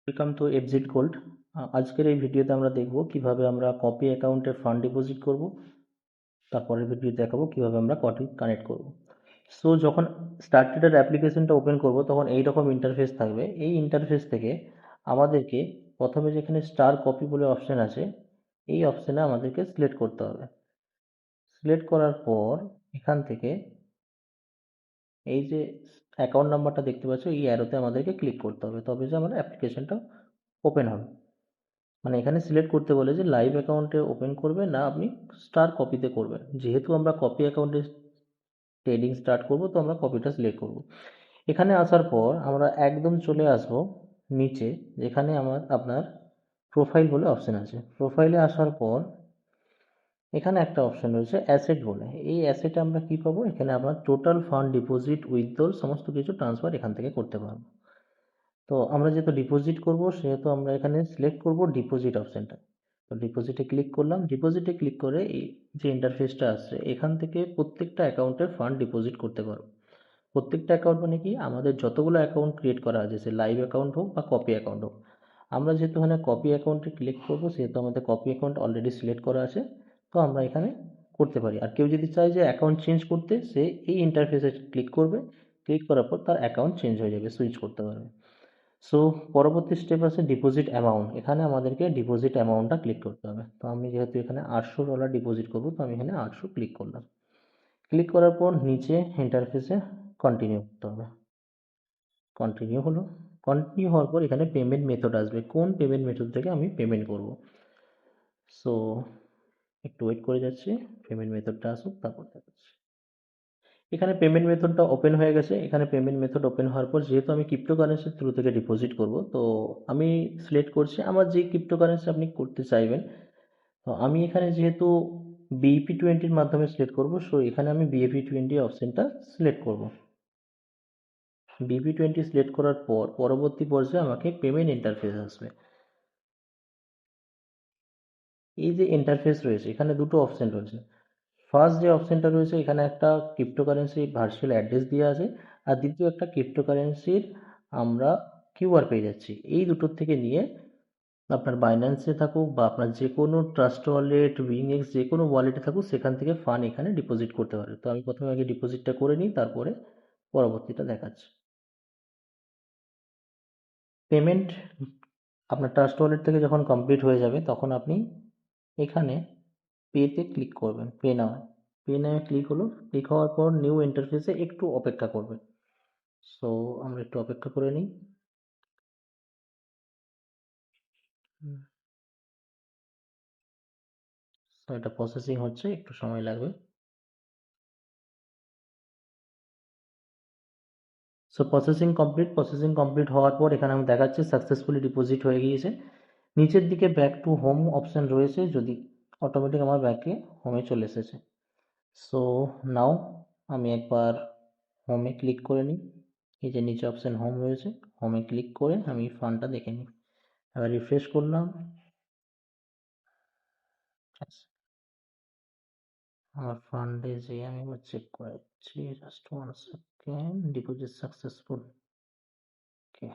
Welcome to FZ gold. আজকের এই ভিডিওতে আমরা দেখব কিভাবে আমরা কপি অ্যাকাউন্টে ফান্ড ডিপোজিট করব। তারপরের ভিডিও দেখাবো কিভাবে আমরা কপি কানেক্ট করব। সো যখন স্টারটেডার অ্যাপ্লিকেশনটা ওপেন করব তখন এই রকম ইন্টারফেস থাকবে। এই ইন্টারফেস থেকে আমাদেরকে প্রথমে যেখানে স্টার কপি বলে অপশন আছে, এই অপশানে আমাদেরকে সিলেক্ট করতে হবে। সিলেক্ট করার পর এখান থেকে এই যে অ্যাকাউন্ট নাম্বারটা দেখতে পাচ্ছ, এই অ্যারোতে আমাদেরকে ক্লিক করতে হবে, তবে যে আমার অ্যাপ্লিকেশনটা ওপেন হবে। মানে এখানে সিলেক্ট করতে বলে যে লাইভ অ্যাকাউন্টে ওপেন করবে না আপনি স্টার কপিতে করবেন। যেহেতু আমরা কপি অ্যাকাউন্টে ট্রেডিং স্টার্ট করব, তো আমরা কপিটা সিলেক্ট করব। এখানে আসার পর আমরা একদম চলে আসব নিচে, যেখানে আপনার প্রোফাইল বলে অপশন আছে। প্রোফাইলে আসার পর এখানে একটা অপশন রয়েছে অ্যাসেট বলে। এই অ্যাসেটে আমরা কি পাবো, এখানে আমরা টোটাল ফান্ড ডিপোজিট উইথড্রল সমস্ত কিছু ট্রান্সফার এখান থেকে করতে পারবো। তো আমরা যেহেতু ডিপোজিট করব, সেহেতু আমরা এখানে সিলেক্ট করব ডিপোজিট অপশনটা। তো ডিপোজিটে ক্লিক করলাম। ডিপোজিটে ক্লিক করে এই যে ইন্টারফেসটা আসছে, এখান থেকে প্রত্যেকটা অ্যাকাউন্টে ফান্ড ডিপোজিট করতে পারবো। প্রত্যেকটা অ্যাকাউন্ট মানে কি, আমাদের যতগুলো অ্যাকাউন্ট ক্রিয়েট করা আছে, সে লাইভ অ্যাকাউন্ট হোক বা কপি অ্যাকাউন্ট হোক। আমরা যেহেতু এখানে কপি অ্যাকাউন্টে ক্লিক করবো, সেহেতু আমাদের কপি অ্যাকাউন্ট অলরেডি সিলেক্ট করা আছে। তো আমরা এখানে করতে পারি। আর কেউ যদি চায় যে অ্যাকাউন্ট চেঞ্জ করতে, সে এই ইন্টারফেসে ক্লিক করবে। ক্লিক করার পর তার অ্যাকাউন্ট চেঞ্জ হয়ে যাবে, সুইচ করতে পারবে। সো পরবর্তী স্টেপ আছে ডিপোজিট অ্যামাউন্ট। এখানে আমাদেরকে ডিপোজিট অ্যামাউন্টটা ক্লিক করতে হবে। তো আমি যেহেতু এখানে $800 ডিপোজিট করব, তো আমি এখানে 800 ক্লিক করলাম। ক্লিক করার পর নিচে ইন্টারফেসে কন্টিনিউ করতে হবে। কন্টিনিউ হলো। কন্টিনিউ হওয়ার পর এখানে পেমেন্ট মেথড আসবে, কোন পেমেন্ট মেথড থেকে আমি পেমেন্ট করব। সো একটু ওয়েট করে যাচ্ছি, পেমেন্ট মেথডটা আসুক, তারপর দেখাচ্ছি। এখানে পেমেন্ট মেথডটা ওপেন হয়ে গেছে। এখানে পেমেন্ট মেথড ওপেন হওয়ার পর যেহেতু আমি ক্রিপ্টোকারেন্সির থ্রু থেকে ডিপোজিট করব, তো আমি সিলেক্ট করছি আমার যে ক্রিপ্টোকারেন্সি আপনি করতে চাইবেন। তো আমি এখানে যেহেতু BEP20 মাধ্যমে সিলেক্ট করব, সো এখানে আমি BEP20 অপশনটা সিলেক্ট করব। BEP20 সিলেক্ট করার পর পরবর্তী পর্যায়ে আমাকে পেমেন্ট ইন্টারফেস আসবে। এই যে ইন্টারফেস রয়েছে, এখানে দুটো অপশন রয়েছে। ফার্স্ট যে অপশনটা রয়েছে, এখানে একটা ক্রিপ্টোকারেন্সি ভার্চুয়াল অ্যাড্রেস দেওয়া আছে। আর দ্বিতীয় একটা ক্রিপ্টোকারেন্সির আমরা কিউআর পেয়ে যাচ্ছি। এই দুটোর থেকে নিয়ে আপনার বাইন্যান্সে থাকুক বা আপনার যে কোনো ট্রাস্ট ওয়ালেট, উইংএক্স, যে কোনো ওয়ালেটে থাকুক, সেখান থেকে ফান্ড এখানে ডিপোজিট করতে পারে। তো আমি প্রথমে আগে ডিপোজিটটা করে নিই, তারপরে পরবর্তীটা দেখাচ্ছি। পেমেন্ট আপনার ট্রাস্ট ওয়ালেট থেকে যখন কমপ্লিট হয়ে যাবে, তখন আপনি এখানে পেতে ক্লিক করবেন। পে নাও, পে নাও ক্লিক হলো। ক্লিক হওয়ার পর নিউ ইন্টারফেসে একটু অপেক্ষা করবেন। সো আমরা একটু অপেক্ষা করে নিই। সো এটা প্রসেসিং হচ্ছে, একটু সময় লাগবে। সো প্রসেসিং কমপ্লিট হওয়ার পর এখানে আমি দেখাচ্ছি সাকসেসফুলি ডিপোজিট হয়ে গিয়েছে। নিচের দিকে ব্যাক টু হোম অপশন রয়েছে, যদি অটোমেটিক আমার ব্যাকে হোমে চলে এসেছে। সো নাও আমি একবার হোমে ক্লিক করে নিই। এই যে নিচে অপশন হোম রয়েছে, হোমে ক্লিক করে আমি ফান্ডটা দেখে নিই। এবার রিফ্রেশ করলাম। আমার ফান্ডে যে আমি এবার চেক করে দিচ্ছি, just 1 second. Deposit successful. Okay.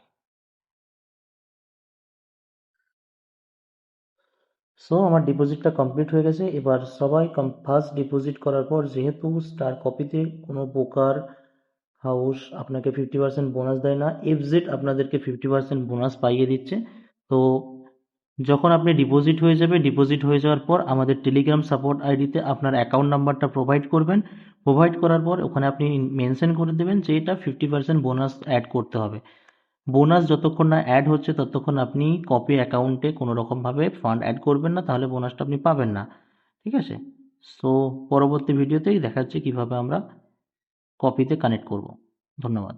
So আমার ডিপোজিটটা কমপ্লিট হয়ে গেছে। এবার সবাই ফার্স্ট ডিপোজিট করার পর, যেহেতু স্টার কপিতে কোনো ব্রোকার হাউস আপনাকে 50% বোনাস দেয় না, এফজেড আপনাদেরকে 50% বোনাস পাইয়ে দিচ্ছে। তো যখন আপনি ডিপোজিট হয়ে যাবে, ডিপোজিট হয়ে যাওয়ার পর আমাদের টেলিগ্রাম সাপোর্ট আইডিতে আপনার অ্যাকাউন্ট নাম্বারটা প্রোভাইড করবেন। প্রোভাইড করার পর ওখানে আপনি মেনশন করে দেবেন যে এটা 50% বোনাস অ্যাড করতে হবে। বোনাস যতক্ষণ না অ্যাড হচ্ছে, ততক্ষণ আপনি কপি অ্যাকাউন্টে কোনো রকমভাবে ফান্ড অ্যাড করবেন না, তাহলে বোনাসটা আপনি পাবেন না। ঠিক আছে। সো পরবর্তী ভিডিওতেই দেখাচ্ছি কিভাবে আমরা কপিতে কানেক্ট করব। ধন্যবাদ।